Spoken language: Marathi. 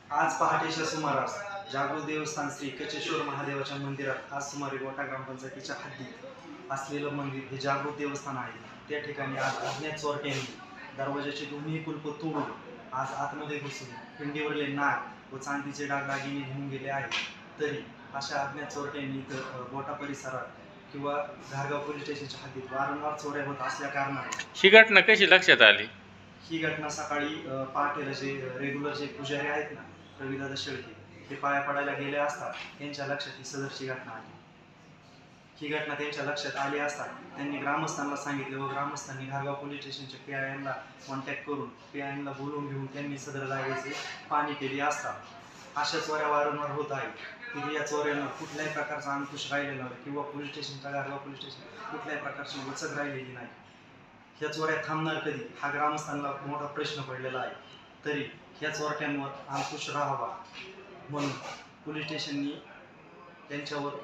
आज पहाटेच्या सुमारास जागृत देवस्थान श्री कचेश्वर महादेवाच्या मंदिरात आज सुमारे गोटा ग्रामपंचायतीच्या हद्दीत असलेलं मंदिर हे जागृत देवस्थान आहे. त्या ठिकाणी आज अज्ञात चोरट्यांनी दरवाजाचे दोन्ही कुलप तोडून आज आतमध्ये घुसून पिंडीवरले नाग व चांदीचे दागिने घेऊन गेले आहेत. तरी अशा अज्ञात चोरट्यांनी गोटा परिसरात किंवा घारगाव पोलीस स्टेशनच्या हद्दीत वारंवार चोऱ्या होत असल्या कारणाने ही घटना कशी लक्षात आली? ही घटना सकाळी पहाटेला जे रेग्युलर जे पुजारी आहेत ना, रविदादा शेळके, हे पाया पडायला गेले असतात त्यांच्या लक्षात ही सदरची घटना आली. ही घटना त्यांच्या लक्षात आली असता त्यांनी ग्रामस्थांना सांगितले व ग्रामस्थांनी घारगाव पोलीस स्टेशनच्या PINला कॉन्टॅक्ट करून PINला बोलवून घेऊन त्यांनी सदर जागेचे पाहणी केली असता अशा चोऱ्या वारंवार होत आहेत की या चोऱ्यांना कुठल्याही प्रकारचा अंकुश राहिलेला नाही किंवा पोलीस स्टेशनच्या घारगाव पोलीस स्टेशन कुठल्याही प्रकारची वचक राहिलेली नाही. ह्या चोऱ्या थांबणार कधी हा ग्रामस्थांना मोठा प्रश्न पडलेला आहे. तरी ह्या चोरट्यांवर अंकुश राहावा म्हणून पोलीस स्टेशननी त्यांच्यावर